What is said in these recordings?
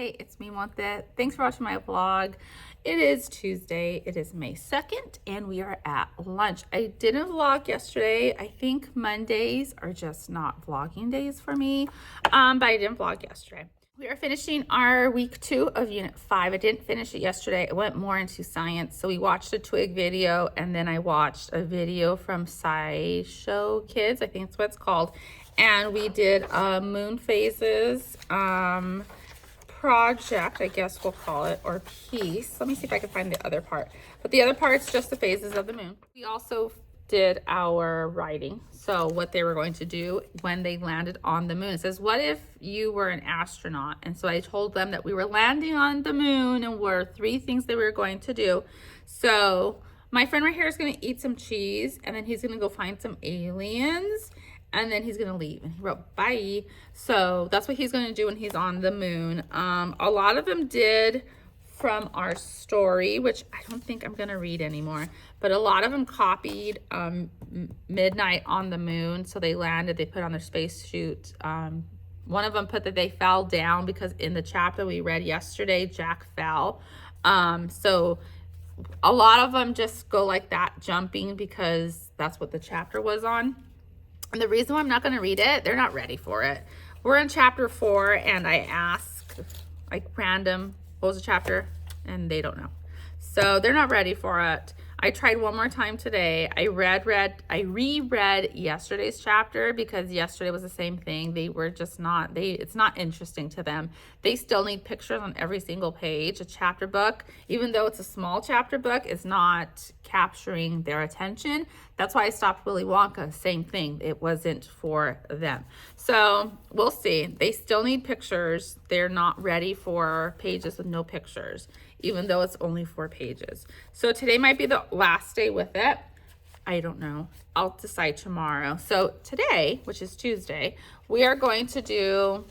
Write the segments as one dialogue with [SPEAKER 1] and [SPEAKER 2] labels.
[SPEAKER 1] Hey, it's me, Monte. Thanks for watching my vlog. It is Tuesday. It is May 2nd, and we are at lunch. I didn't vlog yesterday. I think Mondays are just not vlogging days for me, but I didn't vlog yesterday. We are finishing our week 2 of Unit 5. I didn't finish it yesterday. I went more into science. So we watched a twig video, and then I watched a video from SciShow Kids, I think that's what it's called. And we did moon phases project, I guess we'll call it, or piece. Let me see if I can find the other part. But the other part's just the phases of the moon. We also did our writing. So what they were going to do when they landed on the moon. It says, what if you were an astronaut? And so I told them that we were landing on the moon and were 3 things they were going to do. So my friend right here is going to eat some cheese, and then he's going to go find some aliens, and then he's gonna leave. And he wrote bye. So that's what he's gonna do when he's on the moon. A lot of them did from our story, which I don't think I'm gonna read anymore, but a lot of them copied midnight on the moon. So they landed, they put on their spacesuit. One of them put that they fell down because in the chapter we read yesterday, Jack fell. So a lot of them just go like that, jumping, because that's what the chapter was on. And the reason why I'm not going to read it, they're not ready for it. We're in chapter 4, and I ask, like, random, what was the chapter? And they don't know. So they're not ready for it. I tried one more time today. I reread yesterday's chapter because yesterday was the same thing. They were just not, it's not interesting to them. They still need pictures on every single page. A chapter book, even though it's a small chapter book, is not capturing their attention. That's why I stopped Willy Wonka. Same thing. It wasn't for them. So we'll see. They still need pictures. They're not ready for pages with no pictures, even though it's only 4 pages. So today might be the last day with it. I don't know. I'll decide tomorrow. So today, which is Tuesday, we are going to do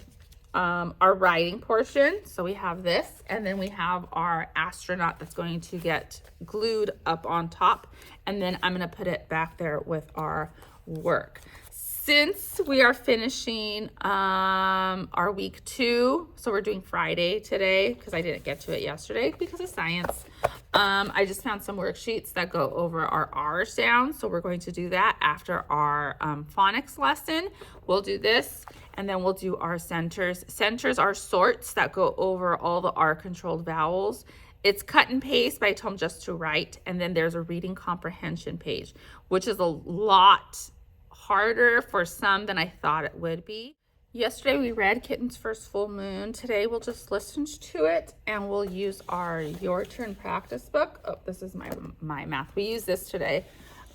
[SPEAKER 1] our writing portion. So we have this, and then we have our astronaut that's going to get glued up on top. And then I'm going to put it back there with our work. Since we are finishing our week 2, so we're doing Friday today because I didn't get to it yesterday because of science. I just found some worksheets that go over our R sounds, so we're going to do that after our phonics lesson. We'll do this, and then we'll do our centers. Centers are sorts that go over all the R-controlled vowels. It's cut and paste, but I told them just to write, and then there's a reading comprehension page, which is a lot harder for some than I thought it would be. Yesterday we read Kitten's First Full Moon. Today we'll just listen to it, and we'll use our Your Turn practice book. Oh, this is my math. We use this today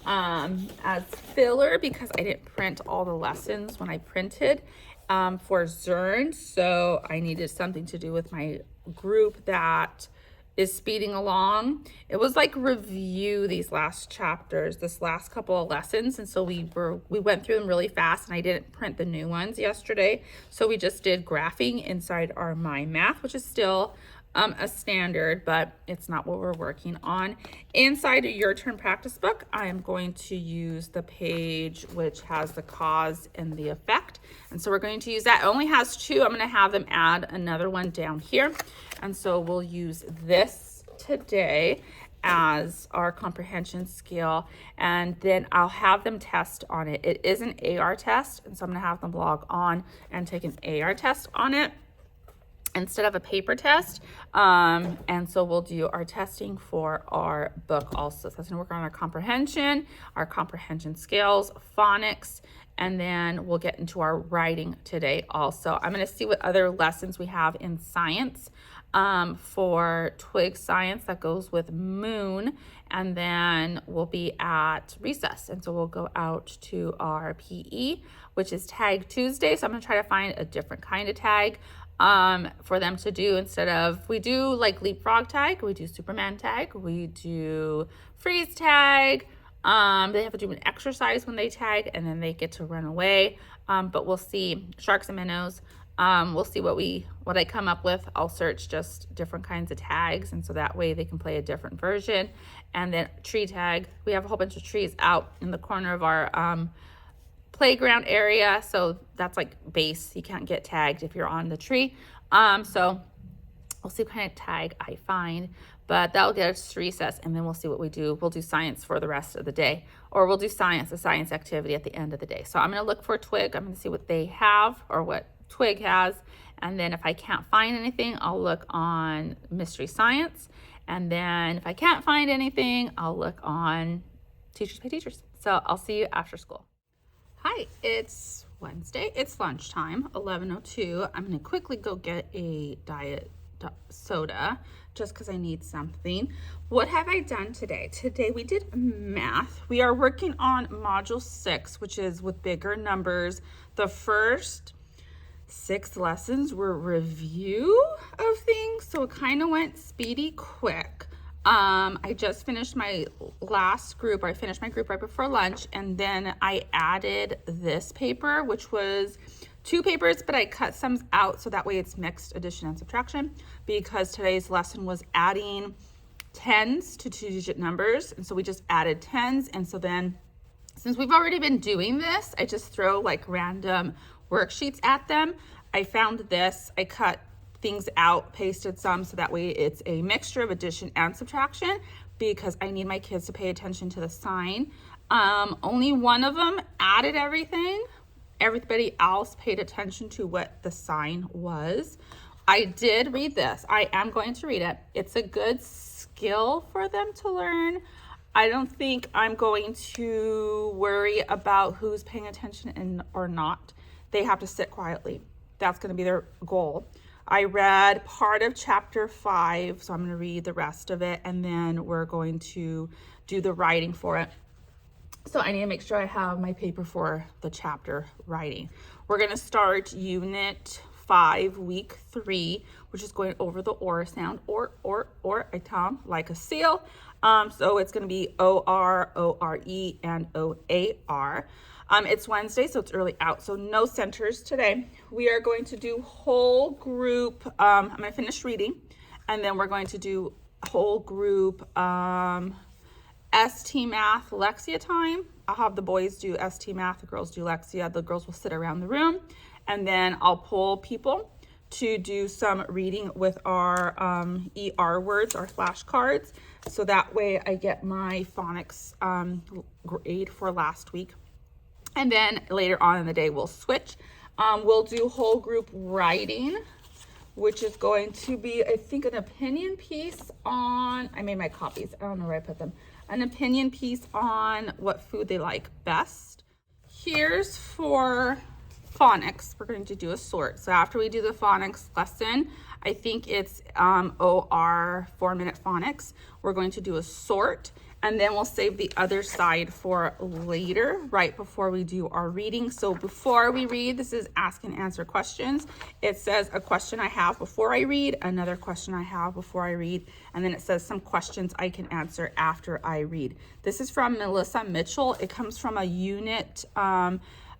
[SPEAKER 1] as filler because I didn't print all the lessons when I printed for Zern, so I needed something to do with my group that is speeding along. It was like review these last chapters, this last couple of lessons, and so we went through them really fast, and I didn't print the new ones yesterday, so we just did graphing inside our My Math, which is still a standard, but it's not what we're working on. Inside Your Turn practice book, I am going to use the page which has the cause and the effect, and so we're going to use that. It only has 2. I'm going to have them add another one down here, and so we'll use this today as our comprehension skill, and then I'll have them test on it. It is an AR test, and so I'm going to have them log on and take an AR test on it instead of a paper test. And so we'll do our testing for our book also. So that's gonna work on our comprehension skills, phonics, and then we'll get into our writing today also. I'm gonna see what other lessons we have in science for twig science that goes with moon, and then we'll be at recess. And so we'll go out to our PE, which is Tag Tuesday. So I'm gonna try to find a different kind of tag for them to do. Instead of, we do like leapfrog tag, we do Superman tag, we do freeze tag. They have to do an exercise when they tag, and then they get to run away. But we'll see. Sharks and minnows. We'll see what I come up with. I'll search just different kinds of tags, and so that way they can play a different version. And then tree tag. We have a whole bunch of trees out in the corner of our playground area, so that's like base. You can't get tagged if you're on the tree. So We'll see what kind of tag I find, but that'll get us to recess, and then we'll see what we do. We'll do science for the rest of the day, or we'll do a science activity at the end of the day. So I'm gonna look for Twig. I'm gonna see what they have or what Twig has, and then if I can't find anything, I'll look on Mystery Science, and then if I can't find anything, I'll look on Teachers Pay Teachers. So I'll see you after school. Hi, it's Wednesday. It's lunchtime, 11:02. I'm gonna quickly go get a diet soda just because I need something. What have I done today? Today we did math. We are working on module 6, which is with bigger numbers. The first 6 lessons were review of things, so it kind of went speedy quick. I just finished my last group. I finished my group right before lunch, and then I added this paper, which was 2 papers, but I cut some out so that way it's mixed addition and subtraction, because today's lesson was adding tens to 2-digit numbers, and so we just added tens. And so then, since we've already been doing this, I just throw like random worksheets at them. I found this, I cut things out, pasted some, so that way it's a mixture of addition and subtraction, because I need my kids to pay attention to the sign. Only one of them added everything. Everybody else paid attention to what the sign was. I did read this. I am going to read it. It's a good skill for them to learn. I don't think I'm going to worry about who's paying attention or not. They have to sit quietly. That's going to be their goal. I read part of chapter 5, so I'm going to read the rest of it, and then we're going to do the writing for it. So I need to make sure I have my paper for the chapter writing. We're going to start unit 5, week 3, which is going over the or sound, or, I tell them, like a seal. So it's going to be O-R, O-R-E, and O-A-R. It's Wednesday, so it's early out, so no centers today. We are going to do whole group. I'm going to finish reading, and then we're going to do whole group ST Math Lexia time. I'll have the boys do ST Math, the girls do Lexia. The girls will sit around the room, and then I'll pull people to do some reading with our ER words, our flashcards, so that way I get my phonics grade for last week. And then later on in the day, we'll switch. We'll do whole group writing, which is going to be, I think, an opinion piece on, I made my copies, I don't know where I put them, an opinion piece on what food they like best. Here's for phonics. We're going to do a sort. So after we do the phonics lesson, I think it's OR 4-minute phonics, we're going to do a sort. And then we'll save the other side for later, right before we do our reading. So before we read, this is ask and answer questions. It says a question I have before I read, another question I have before I read, and then it says some questions I can answer after I read. This is from Melissa Mitchell. It comes from a unit,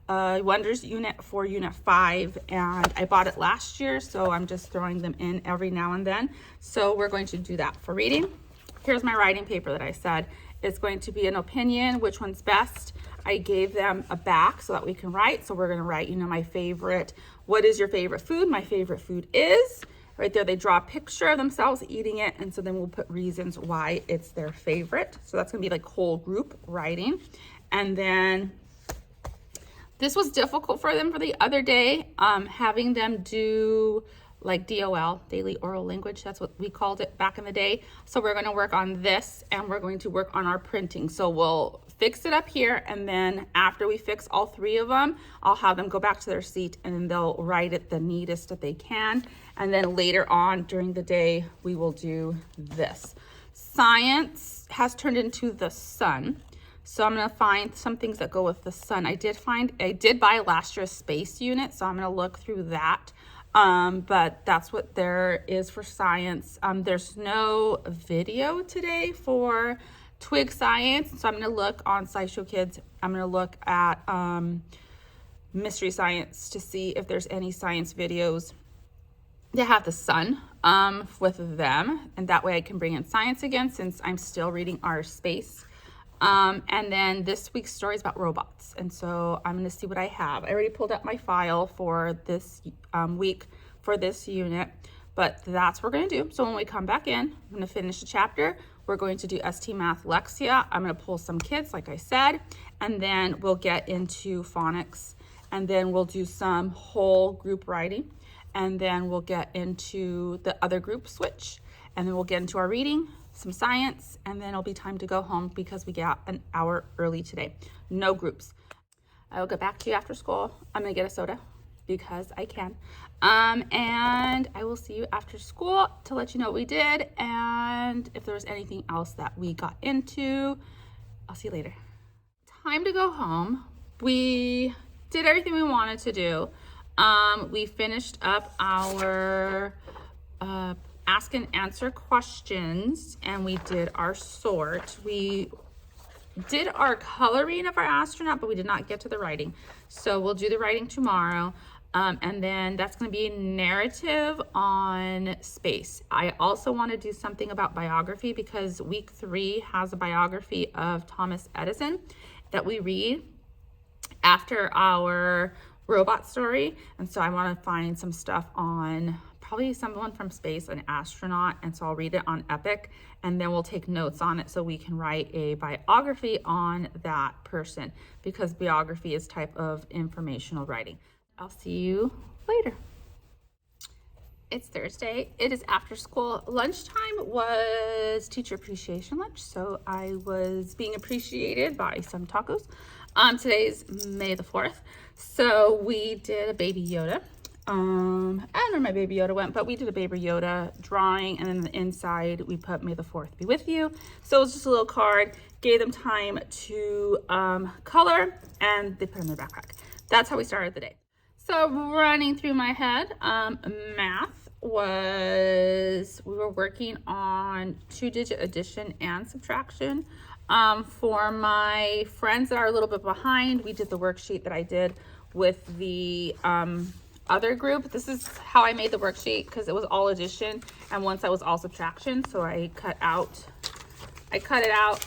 [SPEAKER 1] Wonders unit for unit 5, and I bought it last year, so I'm just throwing them in every now and then. So we're going to do that for reading. Here's my writing paper that I said. It's going to be an opinion, which one's best. I gave them a back so that we can write. So we're gonna write, my favorite, what is your favorite food? My favorite food is, right there they draw a picture of themselves eating it, and so then we'll put reasons why it's their favorite. So that's gonna be like whole group writing. And then this was difficult for them for the other day, having them do like DOL, daily oral language. That's what we called it back in the day. So we're going to work on this, and we're going to work on our printing. So we'll fix it up here, and then after we fix all 3 of them, I'll have them go back to their seat, and then they'll write it the neatest that they can. And then later on during the day, we will do this. Science has turned into the sun. So I'm going to find some things that go with the sun. I did buy last year's space unit, so I'm going to look through that. But that's what there is for science. There's no video today for Twig Science, so I'm going to look on SciShow Kids. I'm going to look at Mystery Science to see if there's any science videos that have the sun with them, and that way I can bring in science again, since I'm still reading our space. And then this week's story is about robots. And so I'm going to see what I have. I already pulled up my file for this week for this unit. but that's what we're going to do. So when we come back in, I'm going to finish the chapter. We're going to do ST Math Lexia. I'm going to pull some kids, like I said, and then we'll get into phonics, and then we'll do some whole group writing, and then we'll get into the other group switch, and then we'll get into our reading, some science, and then it'll be time to go home because we got an hour early today. No groups. I will get back to you after school. I'm gonna get a soda because I can. And I will see you after school to let you know what we did and if there was anything else that we got into. I'll see you later. Time to go home. We did everything we wanted to do. We finished up our ask and answer questions, and we did our sort. We did our coloring of our astronaut, but we did not get to the writing. So we'll do the writing tomorrow. And then that's going to be narrative on space. I also want to do something about biography because week 3 has a biography of Thomas Edison that we read after our robot story. And so I want to find some stuff on probably someone from space, an astronaut, and so I'll read it on Epic, and then we'll take notes on it so we can write a biography on that person, because biography is type of informational writing. I'll see you later. It's Thursday. It is after school. Lunchtime was teacher appreciation lunch, so I was being appreciated by some tacos. Today's May the 4th, so we did a Baby Yoda. I don't know where my Baby Yoda went, but we did a Baby Yoda drawing, and then the inside we put May the 4th be with you. So it was just a little card, gave them time to color, and they put it in their backpack. That's how we started the day. So running through my head, math was, we were working on 2-digit addition and subtraction. For my friends that are a little bit behind, we did the worksheet that I did with the other group. This is how I made the worksheet because it was all addition and once I was all subtraction. So I cut it out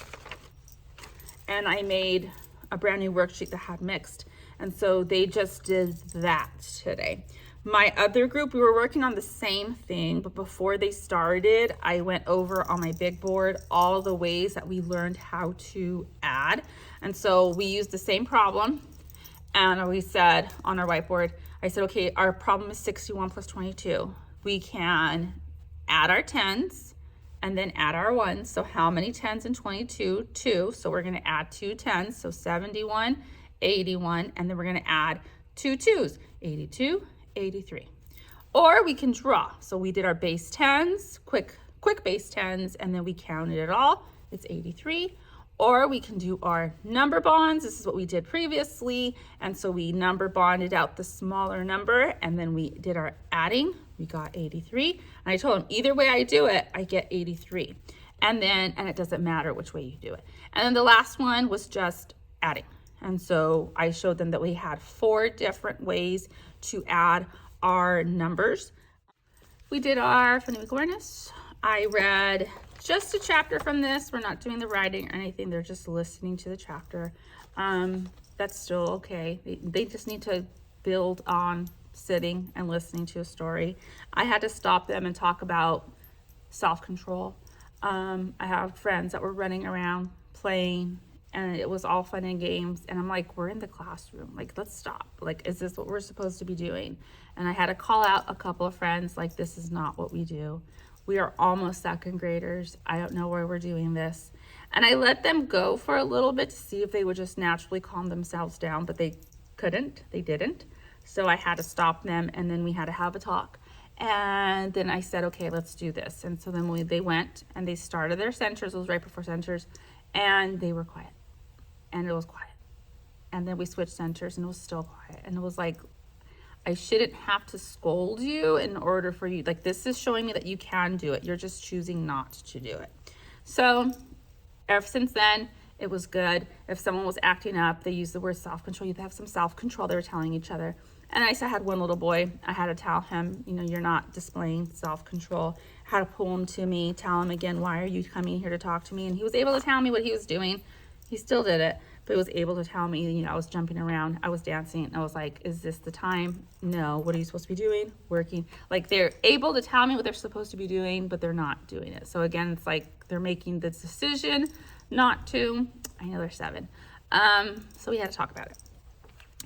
[SPEAKER 1] and I made a brand new worksheet that had mixed. And so they just did that today. My other group, we were working on the same thing, but before they started, I went over on my big board all the ways that we learned how to add. And so we used the same problem. And we said on our whiteboard, I said, okay, our problem is 61 plus 22. We can add our 10s and then add our 1s. So how many 10s in 22? 2. So we're going to add 2 10s. So 71, 81. And then we're going to add 2 2s, 82, 83. Or we can draw. So we did our base 10s, quick base 10s, and then we counted it all. It's 83. Or we can do our number bonds. This is what we did previously. And so we number bonded out the smaller number and then we did our adding. We got 83. And I told them either way I do it, I get 83. And it doesn't matter which way you do it. And then the last one was just adding. And so I showed them that we had 4 different ways to add our numbers. We did our phonemic awareness. I read just a chapter from this. We're not doing the writing or anything. They're just listening to the chapter. That's still okay. They just need to build on sitting and listening to a story. I had to stop them and talk about self-control. I have friends that were running around playing and it was all fun and games. And I'm like, we're in the classroom. Like, let's stop. Like, is this what we're supposed to be doing? And I had to call out a couple of friends, like, this is not what we do. We are almost second graders. I don't know where we're doing this. And I let them go for a little bit to see if they would just naturally calm themselves down, but they couldn't, they didn't. So I had to stop them and then we had to have a talk. And then I said, okay, let's do this. And so then they went and they started their centers. It was right before centers and they were quiet and it was quiet. And then we switched centers and it was still quiet. And it was like, I shouldn't have to scold you in order for you. Like, this is showing me that you can do it. You're just choosing not to do it. So ever since then, it was good. If someone was acting up, they used the word self-control. You have to have some self-control, they were telling each other. And I had one little boy, I had to tell him, you know, you're not displaying self-control. I had to pull him to me, tell him again, why are you coming here to talk to me? And he was able to tell me what he was doing. He still did it, but it was able to tell me, you know, I was jumping around, I was dancing. I was like, is this the time? No. What are you supposed to be doing? Working. Like, they're able to tell me what they're supposed to be doing, but they're not doing it. So again, it's like they're making the decision not to. I know they're 7. So we had to talk about it.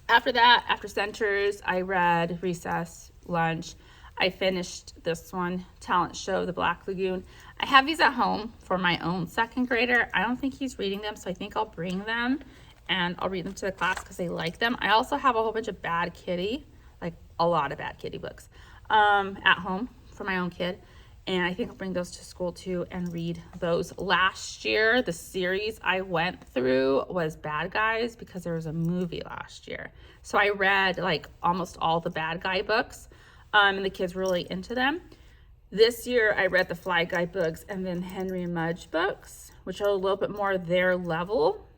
[SPEAKER 1] After that, after centers, I read recess, lunch. I finished this one, Talent Show, The Black Lagoon. I have these at home for my own 2nd grader. I don't think he's reading them, so I think I'll bring them and I'll read them to the class because they like them. I also have a whole bunch of Bad Kitty, like a lot of Bad Kitty books, at home for my own kid. And I think I'll bring those to school too and read those. Last year, the series I went through was Bad Guys because there was a movie last year. So I read like almost all the Bad Guy books, and the kids were really into them. This year, I read the Fly Guy books and then Henry and Mudge books, which are a little bit more their level.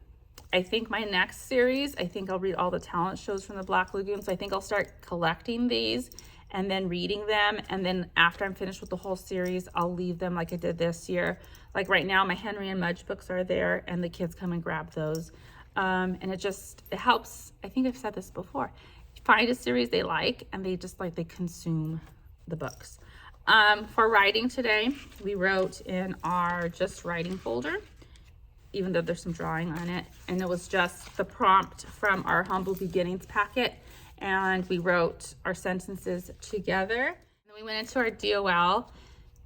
[SPEAKER 1] I think my next series, I think I'll read all the talent shows from the Black Lagoon. So I think I'll start collecting these and then reading them. And then after I'm finished with the whole series, I'll leave them like I did this year. Like right now, my Henry and Mudge books are there and the kids come and grab those. And it helps. I think I've said this before. Find a series they like and they consume the books. For writing today, we wrote in our just writing folder, even though there's some drawing on it. And it was just the prompt from our Humble Beginnings packet. And we wrote our sentences together. And then we went into our DOL.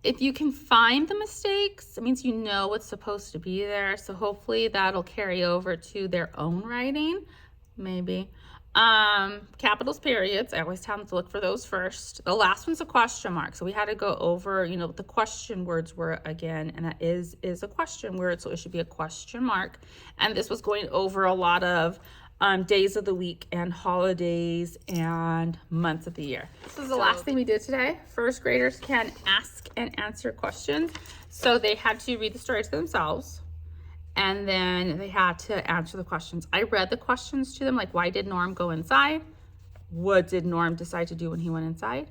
[SPEAKER 1] If you can find the mistakes, it means you know what's supposed to be there. So hopefully that'll carry over to their own writing, maybe. Capitals, periods, I always tell them to look for those first. The last one's a question mark. So we had to go over, you know, what the question words were again, and that is a question word. So it should be a question mark. And this was going over a lot of days of the week and holidays and months of the year. This is the last thing we did today. First graders can ask and answer questions. So they had to read the story to themselves. And then they had to answer the questions. I read the questions to them, like, why did Norm go inside? What did Norm decide to do when he went inside?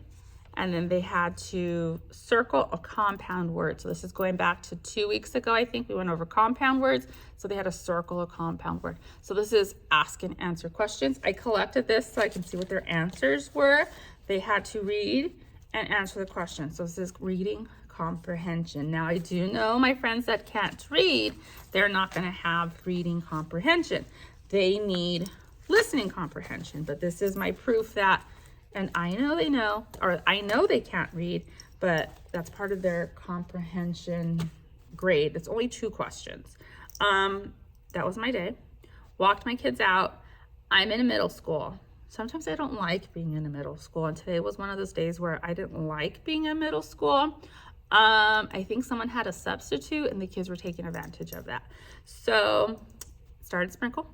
[SPEAKER 1] And then they had to circle a compound word. So this is going back to 2 weeks ago, I think we went over compound words. So they had to circle a compound word. So this is ask and answer questions. I collected this so I can see what their answers were. They had to read and answer the question. So this is reading comprehension. Now I do know my friends that can't read, they're not going to have reading comprehension. They need listening comprehension, but this is my proof that, and I know they know, or I know they can't read, but that's part of their comprehension grade. It's only 2 questions. That was my day. Walked my kids out. I'm in a middle school. Sometimes I don't like being in a middle school, and today was one of those days where I didn't like being in middle school. I think someone had a substitute and the kids were taking advantage of that. So started sprinkle.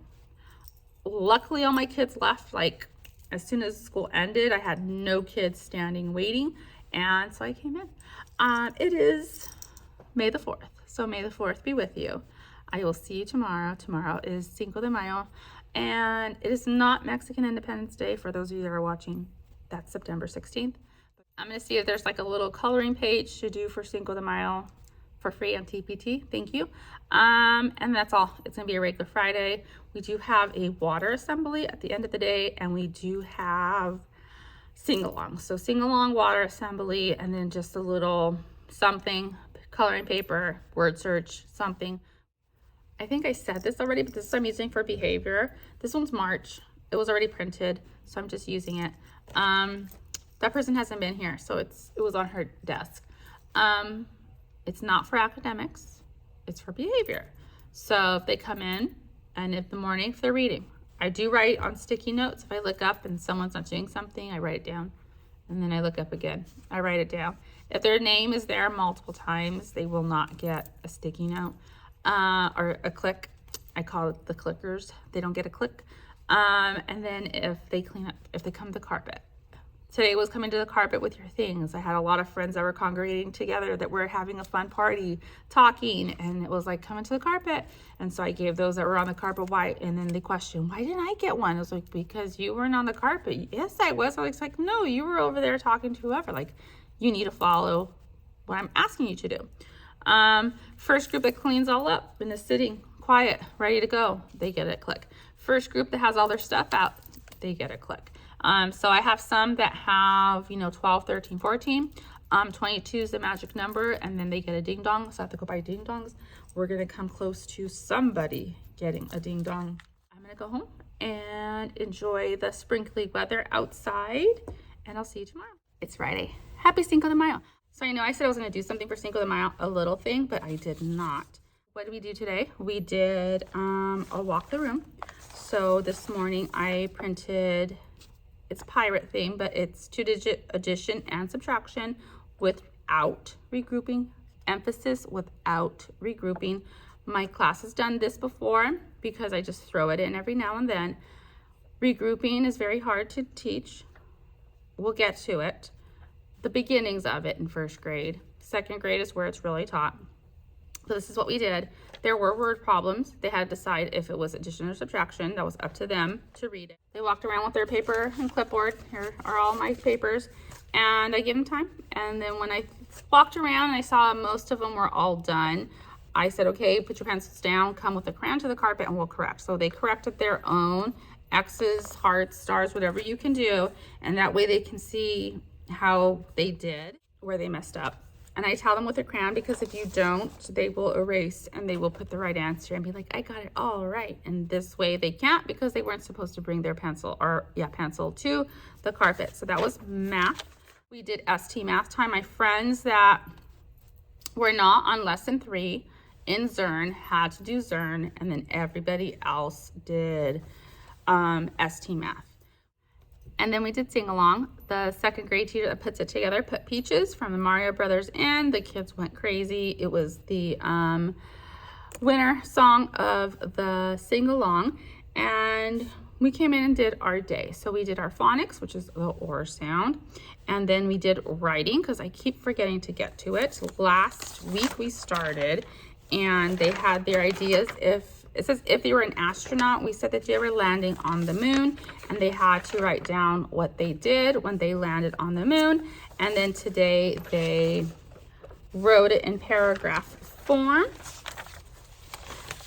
[SPEAKER 1] Luckily all my kids left like as soon as school ended. I had no kids standing waiting, and so I came in. It is May the 4th, so May the 4th be with you. I will see you tomorrow. Tomorrow is Cinco de Mayo, and it is not Mexican Independence Day for those of you that are watching. That's September 16th. I'm going to see if there's like a little coloring page to do for Cinco de Mayo for free on TPT. Thank you. And that's all. It's going to be a regular Friday. We do have a water assembly at the end of the day, and we do have sing-along. So sing-along, water assembly, and then just a little something, coloring paper, word search, something. I think I said this already, but this is I'm using for behavior. This one's March. It was already printed, so I'm just using it. That person hasn't been here, so it was on her desk. It's not for academics, it's for behavior. So if they come in, and in the morning, if they're reading, I do write on sticky notes. If I look up and someone's not doing something, I write it down. And then I look up again, I write it down. If their name is there multiple times, they will not get a sticky note or a click. I call it the clickers. They don't get a click. And then if they clean up, if they come to the carpet. Today was coming to the carpet with your things. I had a lot of friends that were congregating together that were having a fun party, talking, and it was like, coming to the carpet. And so I gave those that were on the carpet why, and then they questioned, why didn't I get one? I was like, because you weren't on the carpet. Yes, I was. I was like, no, you were over there talking to whoever. Like, you need to follow what I'm asking you to do. First group that cleans all up in the sitting quiet, ready to go, they get a click. First group that has all their stuff out, they get a click. So I have some that have, 12, 13, 14. 22 is the magic number, and then they get a ding dong. So I have to go buy ding dongs. We're gonna come close to somebody getting a ding dong. I'm gonna go home and enjoy the sprinkly weather outside, and I'll see you tomorrow. It's Friday. Happy Cinco de Mayo. So I know I said I was gonna do something for Cinco de Mayo, a little thing, but I did not. What did we do today? We did a walk the room. So this morning I printed, it's pirate theme, but it's 2-digit addition and subtraction without regrouping, emphasis without regrouping. My class has done this before because I just throw it in every now and then. Regrouping is very hard to teach. We'll get to it. The beginnings of it in first grade. Second grade is where it's really taught. So this is what we did. There were word problems. They had to decide if it was addition or subtraction. That was up to them to read it. They walked around with their paper and clipboard. Here are all my papers. And I gave them time. And then when I walked around and I saw most of them were all done, I said, okay, put your pencils down, come with a crayon to the carpet, and we'll correct. So they corrected their own X's, hearts, stars, whatever you can do. And that way they can see how they did, where they messed up. And I tell them with a crayon, because if you don't, they will erase and they will put the right answer and be like, I got it all right. And this way they can't, because they weren't supposed to bring their pencil to the carpet. So that was math. We did ST math time. My friends that were not on lesson 3 in Zern had to do Zern, and then everybody else did ST math. And then we did sing along. The second grade teacher that puts it together put Peaches from the Mario Brothers in. The kids went crazy. It was the winner song of the sing along. And we came in and did our day. So we did our phonics, which is the or sound. And then we did writing, because I keep forgetting to get to it. Last week we started, and they had their ideas. It says if they were an astronaut, we said that they were landing on the moon, and they had to write down what they did when they landed on the moon. And then today they wrote it in paragraph form,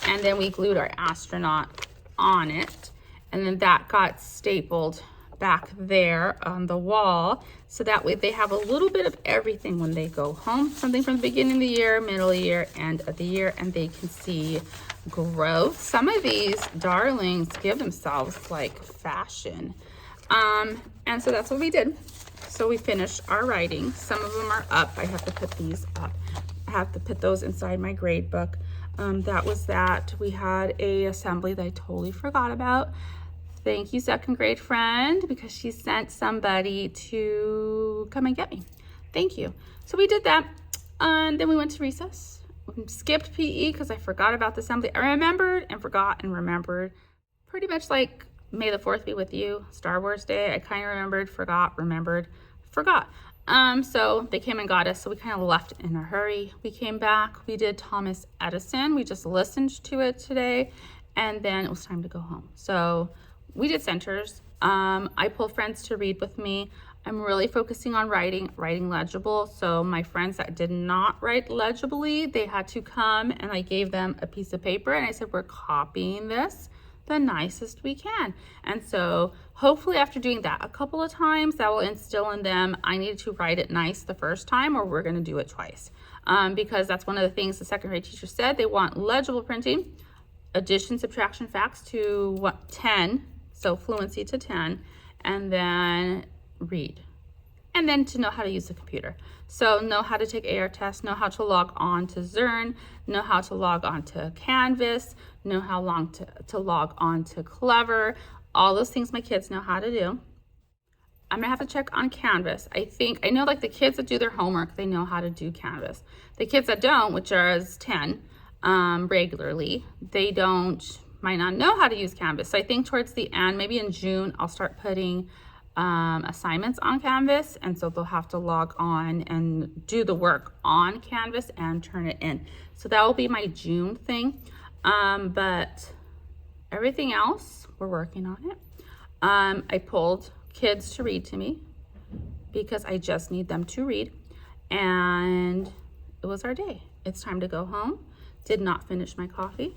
[SPEAKER 1] and then we glued our astronaut on it, and then that got stapled back there on the wall, so that way they have a little bit of everything when they go home, something from the beginning of the year, middle of the year, end of the year, and they can see growth. Some of these darlings give themselves like fashion, and so that's what we did. So we finished our writing. Some of them are up. I have to put these up. I have to put those inside my grade book. That was that. We had a assembly that I totally forgot about. Thank you, second grade friend, because she sent somebody to come and get me. Thank you. So we did that, and then we went to recess. Skipped PE because I forgot about the assembly. I remembered and forgot and remembered. Pretty much like May the 4th be with you, Star Wars Day. I kind of remembered, forgot, remembered, forgot. So they came and got us, so we kind of left in a hurry. We came back, we did Thomas Edison. We just listened to it today, and then it was time to go home. So we did centers. I pulled friends to read with me. I'm really focusing on writing legible. So my friends that did not write legibly, they had to come, and I gave them a piece of paper and I said, we're copying this the nicest we can. And so hopefully after doing that a couple of times, that will instill in them, I need to write it nice the first time, or we're gonna do it twice. Because that's one of the things the second grade teacher said. They want legible printing, addition, subtraction, facts to 10, so fluency to 10, and then read, and then to know how to use the computer. So know how to take AR tests, know how to log on to Zern, know how to log on to Canvas, know how to log on to Clever. All those things my kids know how to do. I'm gonna have to check on Canvas. I know like the kids that do their homework, they know how to do Canvas. The kids that don't, which are 10 regularly, they might not know how to use Canvas. So I think towards the end, maybe in June, I'll start putting assignments on Canvas, and so they'll have to log on and do the work on Canvas and turn it in. So that will be my June thing, but everything else, we're working on it. I pulled kids to read to me because I just need them to read, and it was our day. It's time to go home. Did not finish my coffee,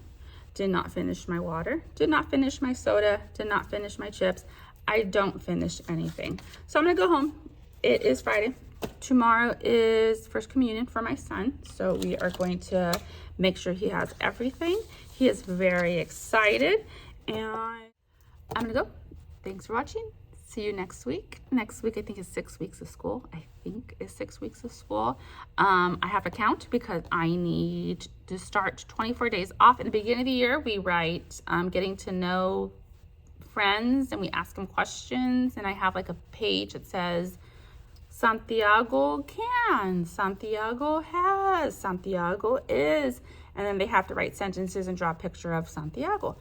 [SPEAKER 1] did not finish my water, did not finish my soda, did not finish my chips. I don't finish anything. So I'm gonna go home. It is Friday. Tomorrow is First Communion for my son. So we are going to make sure he has everything. He is very excited, and I'm gonna go. Thanks for watching. See you next week. Next week, I think, is 6 weeks of school. I have to count because I need to start 24 days off. In the beginning of the year, we write getting to know friends, and we ask them questions. And I have like a page that says, Santiago can, Santiago has, Santiago is. And then they have to write sentences and draw a picture of Santiago.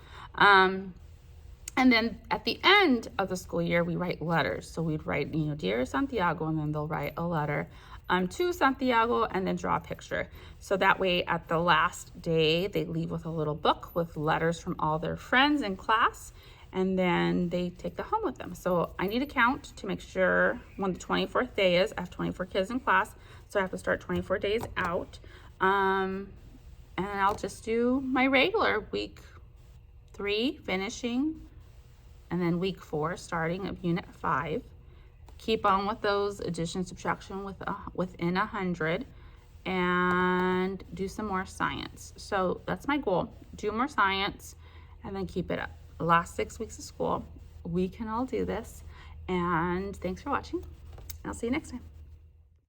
[SPEAKER 1] And then at the end of the school year, we write letters. So we'd write, Dear Santiago, and then they'll write a letter to Santiago and then draw a picture. So that way at the last day, they leave with a little book with letters from all their friends in class, and then they take that home with them. So I need a count to make sure when the 24th day is. I have 24 kids in class, so I have to start 24 days out. And I'll just do my regular week 3 finishing, and then week 4 starting of unit 5. Keep on with those addition, subtraction within 100, and do some more science. So that's my goal. Do more science and then keep it up. The last 6 weeks of school, we can all do this. And thanks for watching. I'll see you next time.